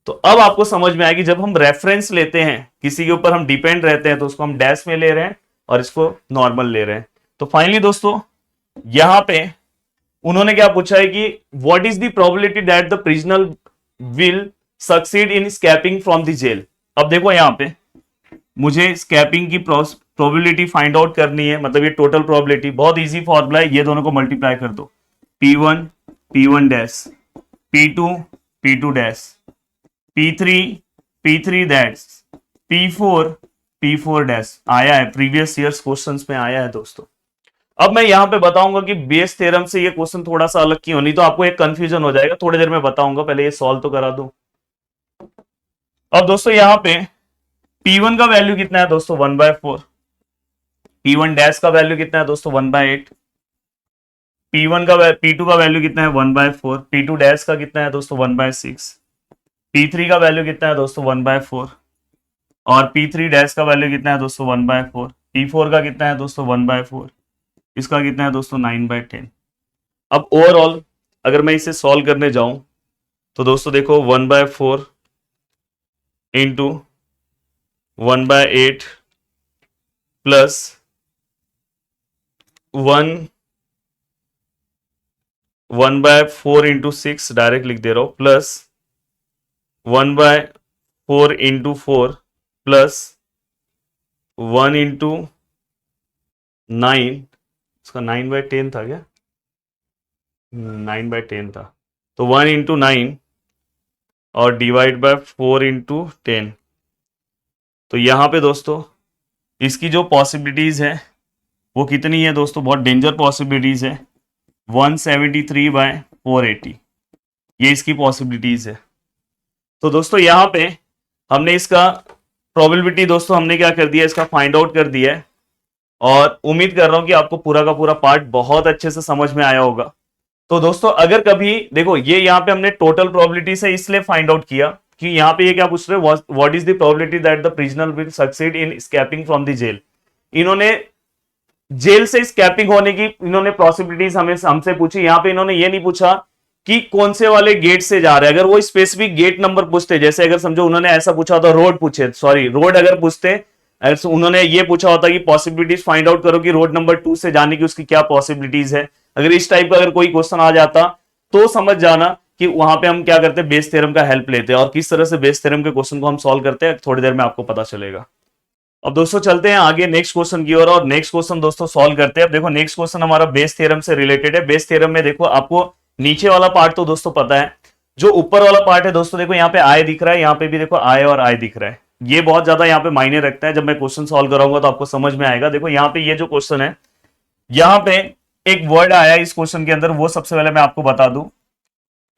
तो अब आपको समझ में आया कि जब हम रेफरेंस लेते हैं किसी के ऊपर, हम डिपेंड रहते हैं, तो उसको हम डैश में ले रहे हैं और इसको नॉर्मल ले रहे हैं। तो फाइनली दोस्तों यहां पे उन्होंने क्या पूछा है कि what is the probability that the prisoner will succeed in escaping from the jail. अब देखो यहां पे मुझे स्कैपिंग की प्रोबेबिलिटी फाइंड आउट करनी है, मतलब ये टोटल प्रोबेबिलिटी, बहुत इजी फॉर्मूला है, ये दोनों को मल्टीप्लाई कर दो, P1 P1 dash, P2 P2 dash, P3 P3 dash, P4 P4 dash. आया है प्रीवियस ईयर्स क्वेश्चंस में आया है दोस्तों। अब मैं यहां पे बताऊंगा कि बेस थ्योरम से ये क्वेश्चन थोड़ा सा अलग क्यों, नहीं तो आपको एक कंफ्यूजन हो जाएगा, थोड़ी देर में बताऊंगा, पहले ये सॉल्व तो करा दूं। अब दोस्तों यहां पे P1 का वैल्यू कितना है दोस्तों 1/4, P1 डैश का वैल्यू कितना है दोस्तों 1/8, P1 का P2 का वैल्यू कितना है 1/4, P2 डैश का कितना है दोस्तों 1/6, P3 का वैल्यू कितना है दोस्तों 1/4, और P3 डैश का वैल्यू कितना है दोस्तों 1/4, P4 का कितना है दोस्तों 1/4, इसका कितना है दोस्तों 9/10। अब ओवरऑल अगर मैं इसे सॉल्व करने जाऊं तो दोस्तों देखो 1/4 इंटू 1/8 प्लस 1/4 इंटू 6 डायरेक्ट लिख दे रहा हूं, प्लस 1/4 इंटू 4 प्लस 1 इंटू 9, इसका 9/10 था क्या, 9/10 था, तो 1 इंटू 9 और डिवाइड बाय 4 इंटू 10। तो यहां पे दोस्तों इसकी जो पॉसिबिलिटीज है वो कितनी है दोस्तों, बहुत डेंजर पॉसिबिलिटीज है, 173/480, ये इसकी पॉसिबिलिटीज है। तो दोस्तों यहां पे हमने इसका प्रोबेबिलिटी दोस्तों हमने क्या कर दिया, इसका फाइंड आउट कर दिया है, और उम्मीद कर रहा हूं कि आपको पूरा का पूरा पार्ट बहुत अच्छे से समझ में आया होगा। तो दोस्तों अगर कभी देखो ये यहाँ पे हमने टोटल प्रोबेबिलिटी से इसलिए फाइंड आउट किया कि यहाँ पे ये क्या पूछ रहे हैं, what is the probability that the prisoner will succeed in escaping from the jail. इन्होंने जेल से स्कैपिंग होने की इन्होंने पॉसिबिलिटीज हमसे पूछी, यहाँ पे इन्होंने ये नहीं पूछा कि कौन से वाले गेट से जा रहे हैं। अगर वो स्पेसिफिक गेट नंबर पूछते, जैसे अगर समझो उन्होंने ऐसा पूछा होता, रोड पूछे, सॉरी रोड अगर पूछते, अगर उन्होंने ये पूछा होता कि पॉसिबिलिटीज फाइंड आउट करो कि रोड नंबर 2 से जाने की उसकी क्या पॉसिबिलिटीज है, अगर इस टाइप का अगर कोई क्वेश्चन आ जाता तो समझ जाना कि वहां पे हम क्या करते हैं, बेस थ्योरम का हेल्प लेते हैं, और किस तरह से बेस थ्योरम के क्वेश्चन को हम सॉल्व करते हैं थोड़ी देर में आपको पता चलेगा। अब दोस्तों चलते हैं आगे नेक्स्ट क्वेश्चन की ओर, और नेक्स्ट क्वेश्चन दोस्तों सॉल्व करते हैं। अब देखो नेक्स्ट क्वेश्चन हमारा बेस थ्योरम से रिलेटेड है। बेस थ्योरम में देखो आपको नीचे वाला पार्ट तो दोस्तों पता है, जो ऊपर वाला पार्ट है दोस्तों देखो यहाँ पे आई दिख रहा है, यहाँ पे भी देखो आई और आई दिख रहा है, ये बहुत ज्यादा यहाँ पे मायने रखता है। जब मैं क्वेश्चन सॉल्व कराऊंगा तो आपको समझ में आएगा। देखो यहाँ पे ये जो क्वेश्चन है, यहाँ पे एक वर्ड आया इस क्वेश्चन के अंदर, वो सबसे पहले मैं आपको बता दूं।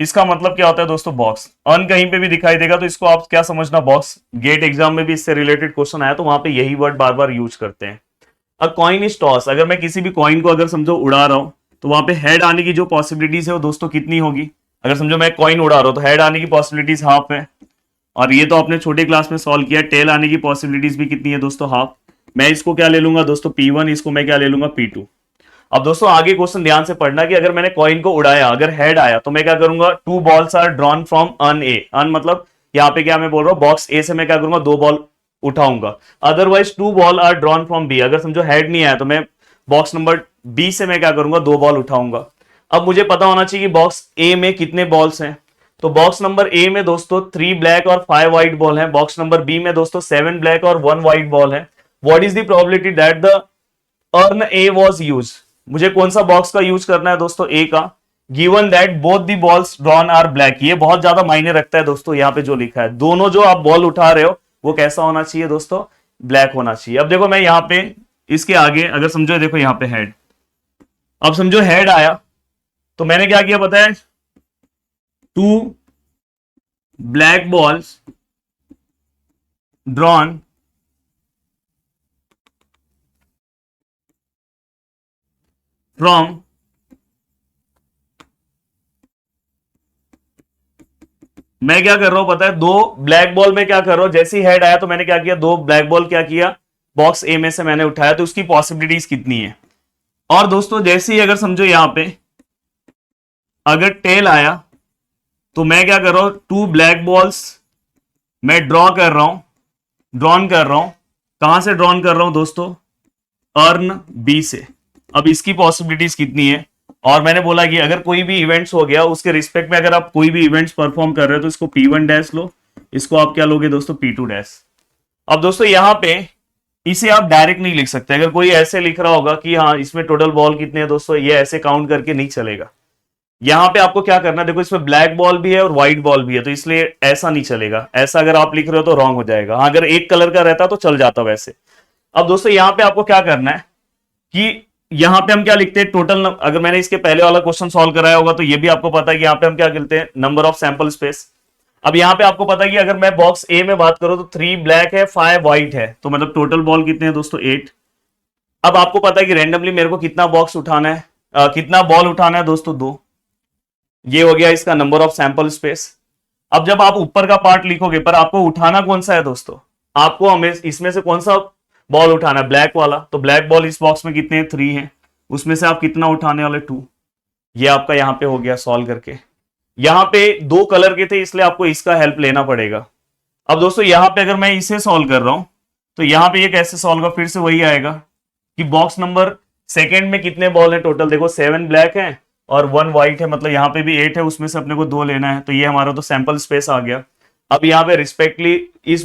इसका मतलब क्या होता है दोस्तों, बॉक्स। अन कहीं पे भी दिखाई देगा तो इसको आप क्या समझना, बॉक्स। गेट एग्जाम में भी इससे रिलेटेड क्वेश्चन आया तो वहां पे यही वर्ड बार बार यूज करते हैं। अ कॉइन इज टॉस, अगर मैं किसी भी कॉइन को अगर समझो उड़ा रहा हूं तो वहां पे हेड आने की जो पॉसिबिलिटीज है वो दोस्तों कितनी होगी। अगर समझो मैं कॉइन उड़ा रहा हूं तो हेड आने की पॉसिबिलिटीज हाफ है। और ये तो आपने छोटे क्लास में सॉल्व किया। टेल आने की पॉसिबिलिटीज भी कितनी है दोस्तों, हाफ। मैं इसको क्या ले लूंगा दोस्तों, P1, इसको मैं क्या ले लूंगा, P2। अब दोस्तों आगे क्वेश्चन ध्यान से पढ़ना कि अगर मैंने कॉइन को उड़ाया, अगर हेड आया तो मैं क्या करूंगा, 2 balls are drawn from an ए। अन मतलब यहाँ पे क्या मैं बोल रहा हूँ, बॉक्स ए से मैं क्या करूंगा, 2 बॉल उठाऊंगा। Otherwise 2 ball are drawn from B, अगर समझो हेड नहीं आया तो मैं बॉक्स नंबर बी से मैं क्या करूंगा, 2 बॉल उठाऊंगा। अब मुझे पता होना चाहिए कि बॉक्स ए में कितने बॉल्स हैं। तो बॉक्स नंबर ए में दोस्तों 3 ब्लैक और 5 व्हाइट बॉल है। बॉक्स नंबर बी में दोस्तों 7 ब्लैक और 1 व्हाइट बॉल है। What is the probability that the earn A was use. मुझे कौन सा बॉक्स का यूज करना है दोस्तों, ए का। Given that both the balls drawn are black, ये बहुत ज्यादा मायने रखता है दोस्तों। यहाँ पे जो लिखा है, दोनों जो आप बॉल उठा रहे हो वो कैसा होना चाहिए दोस्तों, ब्लैक होना चाहिए। अब देखो मैं यहाँ पे इसके आगे अगर समझो, देखो यहाँ पे हेड, अब समझो हेड आया तो मैंने क्या किया पता है, 2 ब्लैक बॉल्स ड्रॉन फ्रॉम मैं क्या कर रहा हूं पता है, 2 ब्लैक बॉल में क्या कर रहा हूं, जैसे ही हेड आया तो मैंने क्या किया, 2 ब्लैक बॉल क्या किया, बॉक्स ए में से मैंने उठाया। तो उसकी पॉसिबिलिटीज कितनी है। और दोस्तों जैसे ही अगर समझो यहां पे अगर टेल आया तो मैं क्या कर रहा हूं, 2 ब्लैक बॉल्स मैं ड्रॉ कर रहा हूं, ड्रॉन कर रहा हूं। कहां से ड्रॉन कर रहा हूं दोस्तों, अर्न बी से। अब इसकी पॉसिबिलिटीज कितनी है। और मैंने बोला कि अगर कोई भी इवेंट्स हो गया उसके रिस्पेक्ट में अगर आप कोई भी इवेंट्स परफॉर्म कर रहे हो तो इसको P1 डैश लो, इसको आप क्या लोगे दोस्तों, P2 डैश। अब दोस्तों यहां पे इसे आप डायरेक्ट नहीं लिख सकते। अगर कोई ऐसे लिख रहा होगा कि हाँ इसमें टोटल बॉल कितने हैं दोस्तों, ये ऐसे काउंट करके नहीं चलेगा। यहां पे आपको क्या करना है, देखो इसमें ब्लैक बॉल भी है और व्हाइट बॉल भी है, तो इसलिए ऐसा नहीं चलेगा। ऐसा अगर आप लिख रहे हो तो रॉन्ग हो जाएगा। हाँ अगर एक कलर का रहता तो चल जाता वैसे। अब दोस्तों यहां पे आपको क्या करना है कि यहां पे हम क्या लिखते हैं, टोटल। अगर मैंने इसके पहले वाला क्वेश्चन सॉल्व कराया होगा तो ये भी आपको पता है कि यहां पे हम क्या लिखते हैं, नंबर ऑफ सैंपल स्पेस। अब यहां पे आपको पता है कि अगर मैं बॉक्स ए में बात करूं तो 3 ब्लैक है 5 व्हाइट है, तो मतलब टोटल बॉल कितने हैं दोस्तों, 8। अब आपको पता है कि रैंडमली मेरे को कितना बॉक्स उठाना है, कितना बॉल उठाना है दोस्तों, 2। ये हो गया इसका नंबर ऑफ सैंपल स्पेस। अब जब आप ऊपर का पार्ट लिखोगे, पर आपको उठाना कौन सा है दोस्तों, आपको हमें इसमें से कौन सा बॉल उठाना है, ब्लैक वाला। तो ब्लैक बॉल इस बॉक्स में कितने हैं, 3 हैं। उसमें से आप कितना उठाने वाले, 2। ये आपका यहां पे हो गया सॉल्व करके। यहां पे 2 कलर के थे इसलिए आपको इसका हेल्प लेना पड़ेगा। अब दोस्तों यहां पे अगर मैं इसे सॉल्व कर रहा हूं तो यहां पे ये कैसे सॉल्व होगा, फिर से वही आएगा कि बॉक्स नंबर सेकेंड में कितने बॉल है टोटल। देखो 7 ब्लैक है और 1 व्हाइट है, मतलब यहां पे भी 8 है, उसमें से अपने को 2 लेना है। तो ये हमारा तो सैंपल स्पेस आ गया। अब यहाँ पे रिस्पेक्टली इस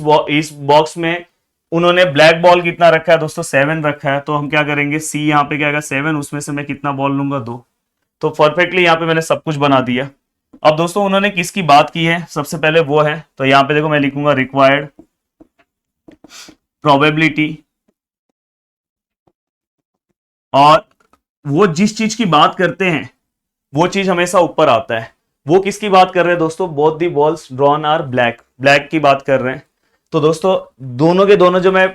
बॉक्स में उन्होंने ब्लैक बॉल कितना रखा है दोस्तों, 7 रखा है। तो हम क्या करेंगे, सी यहाँ पे क्या आएगा, 7, उसमें से मैं कितना बॉल लूंगा, 2। तो परफेक्टली यहाँ पे मैंने सब कुछ बना दिया। अब दोस्तों उन्होंने किसकी बात की है, सबसे पहले वो है, तो यहाँ पे देखो मैं लिखूंगा रिक्वायर्ड प्रोबेबिलिटी। और वो जिस चीज की बात करते हैं वो चीज हमेशा ऊपर आता है। वो किसकी बात कर रहे हैं दोस्तों, both the balls drawn are black, black की बात कर रहे हैं। तो दोस्तों दोनों के दोनों जो मैं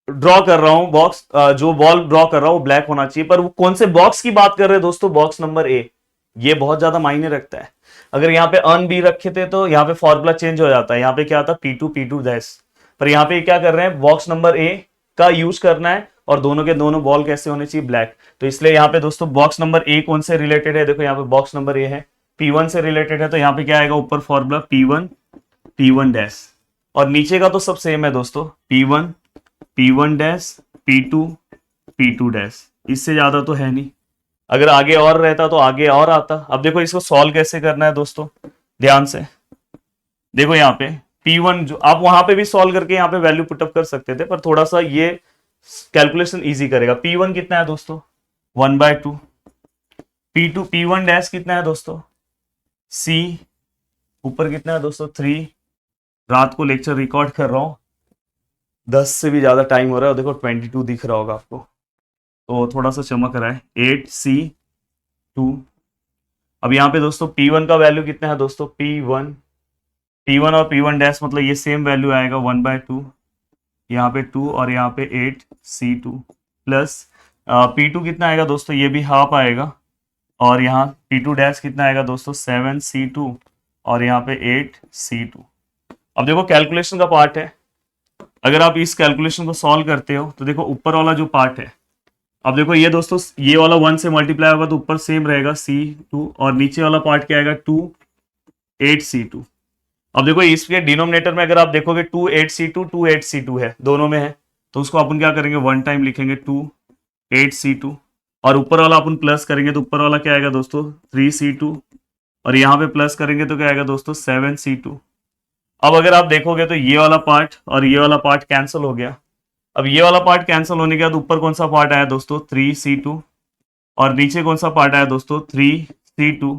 ड्रॉ कर रहा हूं बॉक्स, जो बॉल ड्रॉ कर रहा हूं वो ब्लैक होना चाहिए। पर वो कौन से बॉक्स की बात कर रहे हैं दोस्तों, बॉक्स नंबर ए। ये बहुत ज्यादा मायने रखता है। अगर यहाँ पे अन बी रखे थे तो यहाँ पे फॉर्मूला चेंज हो जाता है, यहाँ पे क्या आता P2 डैश। पर यहाँ पे क्या कर रहे हैं, बॉक्स नंबर ए का यूज करना है और दोनों के दोनों बॉल कैसे होने चाहिए, ब्लैक। तो इसलिए यहाँ पे दोस्तों बॉक्स नंबर ए कौन से रिलेटेड है, देखो यहाँ पे बॉक्स नंबर ए है, P1 से रिलेटेड है। तो यहाँ पे क्या आएगा ऊपर फॉर्मूला P1 डैश, और नीचे का तो सब सेम है दोस्तों, P1 डैश, P2 डैश। इससे ज्यादा तो है नहीं। अगर आगे और रहता तो आगे और आता। अब देखो इसको सॉल्व कैसे करना है दोस्तों, ध्यान से देखो। यहाँ पे P1 जो आप वहां पे भी सॉल्व करके यहाँ पे वैल्यू पुटअप कर सकते थे, पर थोड़ा सा ये कैलकुलेशन इजी करेगा। P1 कितना है दोस्तों, 1/2। P1 डैश कितना है दोस्तों, C ऊपर कितना है दोस्तों, 3। रात को लेक्चर रिकॉर्ड कर रहा हूं 10 से भी ज्यादा टाइम हो रहा है, देखो 22 दिख रहा होगा आपको, तो थोड़ा सा चमक रहा है 8C2। अब यहाँ पे दोस्तों P1 का वैल्यू कितना है दोस्तों, P1 और P1 डैश मतलब ये सेम वैल्यू आएगा 1/2, यहाँ पे 2 और यहाँ पे 8C2 प्लस P2 कितना आएगा दोस्तों, ये भी हाफ आएगा, और यहाँ P2 डैश कितना आएगा दोस्तों 7C2 और यहाँ पे 8C2। अब देखो कैलकुलेशन का पार्ट है, अगर आप इस कैलकुलेशन को सॉल्व करते हो तो देखो ऊपर वाला जो पार्ट है, अब देखो ये दोस्तों ये वाला 1 से मल्टीप्लाई होगा तो ऊपर सेम रहेगा C2, और नीचे वाला पार्ट क्या आएगा 2 8C2। अब देखो इसके डिनोमिनेटर में अगर आप देखोगे 2 8C2 2 8C2 है, दोनों में है, तो उसको अपन क्या करेंगे 1 टाइम लिखेंगे 2 8C2, और ऊपर वाला अपन प्लस करेंगे तो ऊपर वाला क्या आएगा दोस्तों 3C2, और यहाँ पे प्लस करेंगे तो क्या आएगा दोस्तों 7C2। अब अगर आप देखोगे तो ये वाला पार्ट और ये वाला पार्ट कैंसिल हो गया। अब ये वाला पार्ट कैंसिल होने के बाद ऊपर कौन सा पार्ट आया दोस्तों 3C2, और नीचे कौन सा पार्ट आया दोस्तों 3C2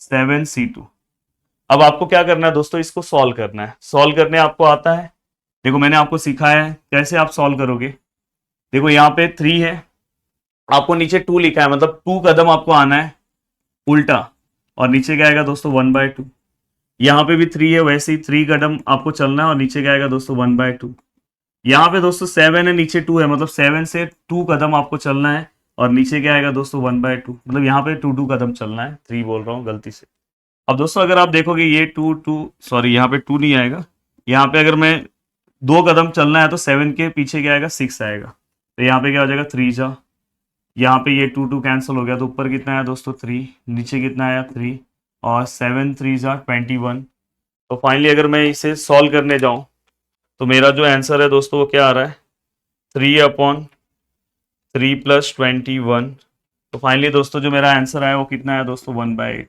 7C2। अब आपको क्या करना है दोस्तों, इसको सॉल्व करना है। सॉल्व करने आपको आता है, देखो मैंने आपको सिखाया है कैसे आप सॉल्व करोगे। देखो यहाँ पे 3 है, आपको नीचे 2 लिखा है, मतलब 2 कदम आपको आना है उल्टा, और नीचे क्या आएगा दोस्तों 1/2। यहाँ पे भी 3 है, वैसे ही 3 कदम आपको चलना है और नीचे क्या आएगा दोस्तों 1/2। यहाँ पे दोस्तों 7 है, नीचे 2 है, मतलब 7 से 2 कदम आपको चलना है और नीचे क्या आएगा दोस्तों 1/2, मतलब यहाँ पे 2 कदम चलना है, 3 बोल रहा हूँ गलती से। अब दोस्तों अगर आप देखोगे ये 2 सॉरी यहाँ पे 2 नहीं आएगा, यहाँ पे अगर मैं 2 कदम चलना है तो 7 के पीछे क्या आएगा 6 आएगा, तो यहाँ पे क्या हो जाएगा 3 जा, यहाँ पे ये 2 कैंसिल हो गया, तो ऊपर कितना आया दोस्तों 3, नीचे कितना आया 3, और 7 3 जा 21। तो फाइनली अगर मैं इसे सॉल्व करने जाऊँ तो मेरा जो आंसर है दोस्तों वो क्या आ रहा है 3/3 + 21। तो फाइनली दोस्तों जो मेरा आंसर आया वो कितना है दोस्तों 1/8।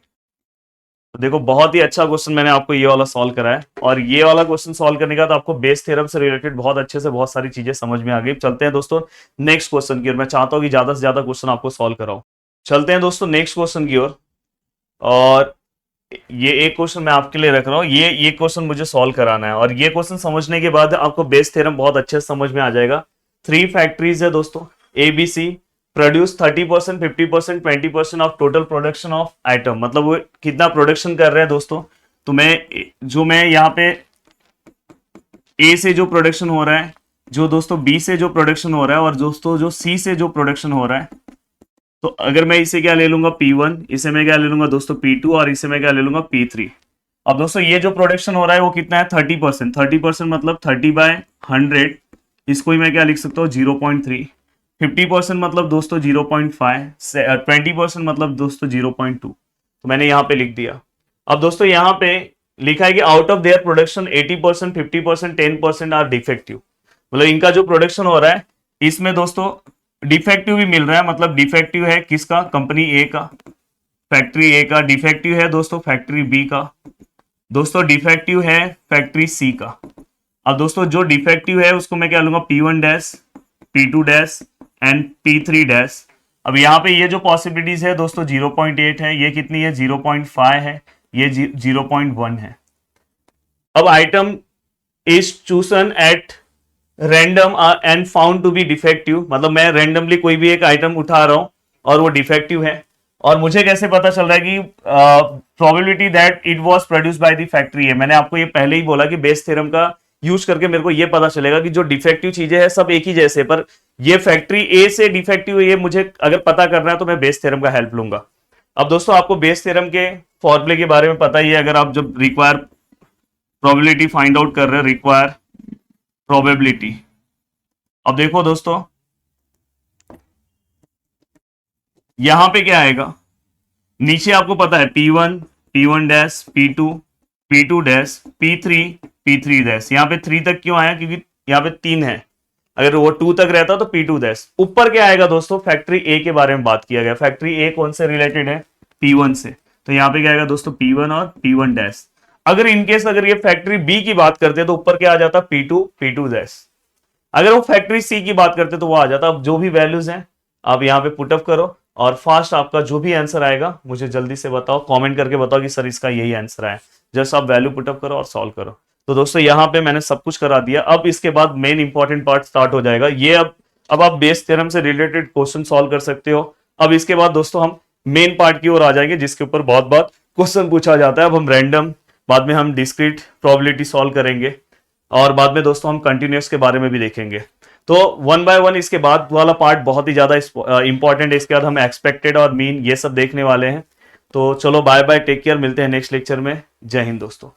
तो देखो बहुत ही अच्छा क्वेश्चन मैंने आपको ये वाला सॉल्व करा है, और ये वाला क्वेश्चन सॉल्व करने का तो आपको बेस थ्योरम से रिलेटेड बहुत अच्छे से बहुत सारी चीजें समझ में आ गई। चलते हैं दोस्तों नेक्स्ट क्वेश्चन की ओर, मैं चाहता हूँ कि ज्यादा से ज्यादा क्वेश्चन आपको सॉल्व कराऊं। चलते हैं दोस्तों नेक्स्ट क्वेश्चन की ओर, और ये एक क्वेश्चन मैं आपके लिए रख रहा हूँ, ये क्वेश्चन मुझे सॉल्व कराना है, और ये क्वेश्चन समझने के बाद आपको बेस थ्योरम बहुत अच्छे से समझ में आ जाएगा। 3 फैक्ट्रीज है दोस्तों ABC, produce 30% 50% 20% of total production of item, मतलब वो कितना प्रोडक्शन कर रहे हैं दोस्तों। तो मैं यहाँ पे A से जो प्रोडक्शन हो रहा है, जो दोस्तों B से जो प्रोडक्शन हो रहा है, और दोस्तों जो C से जो प्रोडक्शन हो रहा है, तो अगर मैं इसे क्या ले लूंगा P1, इसे मैं क्या ले लूंगा दोस्तों P2, और इसे मैं क्या ले लूंगा P3। अब दोस्तों ये जो प्रोडक्शन हो रहा है वो कितना है 30%, 30% मतलब 30/100, इसको ही मैं क्या लिख सकता हूँ 0.3। 50% मतलब दोस्तों 0.5, 20% मतलब दोस्तों 0.2, तो मैंने यहाँ पे लिख दिया। अब दोस्तों यहाँ पे लिखा है कि out of their production 80% 50% 10% are defective, मतलब इनका जो प्रोडक्शन हो रहा है इसमें दोस्तों डिफेक्टिव भी मिल रहा है, मतलब डिफेक्टिव है किसका, कंपनी ए का, फैक्ट्री ए का, डिफेक्टिव है दोस्तों फैक्ट्री बी का, दोस्तों डिफेक्टिव है फैक्ट्री सी का। अब दोस्तों जो डिफेक्टिव है उसको मैं क्या लूंगा P1 dash P2 dash and P3 dash. अब यहाँ पे ये जो पॉसिबिलिटीज है दोस्तों 0.8 है, ये कितनी है 0.5 है, ये 0.1 है। अब item is chosen at random and found to be defective, मतलब मैं रैंडमली कोई भी एक आइटम उठा रहा हूं और वो डिफेक्टिव है, और मुझे कैसे पता चल रहा है कि probability that it was produced by the factory है। मैंने आपको ये पहले ही बोला कि बेस थ्योरम का यूज करके मेरे को ये पता चलेगा कि जो डिफेक्टिव चीजें हैं सब एक ही जैसे, पर ये फैक्ट्री ए से डिफेक्टिव है, ये मुझे अगर पता करना है तो मैं बेस थ्योरम का हेल्प लूंगा। अब दोस्तों आपको बेस थ्योरम के फॉर्मूले के बारे में पता ही है, अगर आप जब रिक्वायर प्रोबेबिलिटी फाइंड आउट कर रहे हैं, रिक्वायर प्रोबेबिलिटी। अब देखो दोस्तों यहां पे क्या आएगा, नीचे आपको पता है P1 P1 dash P2 P2 dash P3 P3 dash. यहाँ पे 3 तक क्यों आया, क्योंकि यहाँ पे 3 है, अगर वो 2 तक रहता तो P2 डैश। ऊपर क्या आएगा दोस्तों, फैक्ट्री ए के बारे में बात किया गया, फैक्ट्री ए कौन से रिलेटेड है P1 से, तो यहाँ पे क्या आएगा दोस्तों P1 और P1 डैश। अगर इनकेस अगर ये फैक्ट्री बी की बात करते तो ऊपर क्या आ जाता P2 डैश। अगर वो फैक्ट्री सी की बात करते तो वो आ जाता। अब जो भी वैल्यूज हैं आप यहाँ पे पुटअप करो, और फास्ट आपका जो भी आंसर आएगा मुझे जल्दी से बताओ, कमेंट करके बताओ कि सर इसका यही आंसर आया। जस्ट आप वैल्यू पुटअप करो और सॉल्व करो। तो दोस्तों यहाँ पे मैंने सब कुछ करा दिया। अब इसके बाद मेन इंपॉर्टेंट पार्ट स्टार्ट हो जाएगा। ये अब आप बेस थ्योरम से रिलेटेड क्वेश्चन सॉल्व कर सकते हो। अब इसके बाद दोस्तों हम मेन पार्ट की ओर आ जाएंगे, जिसके ऊपर बहुत बार क्वेश्चन पूछा जाता है। अब हम रैंडम, बाद में हम डिस्क्रीट प्रोबेबिलिटी सॉल्व करेंगे, और बाद में दोस्तों हम कंटिन्यूअस के बारे में भी देखेंगे। तो वन बाय वन इसके बाद वाला पार्ट बहुत ही ज्यादा इंपॉर्टेंट है। इसके बाद हम एक्सपेक्टेड और मीन ये सब देखने वाले हैं। तो चलो बाय बाय, टेक केयर, मिलते हैं नेक्स्ट लेक्चर में। जय हिंद दोस्तों।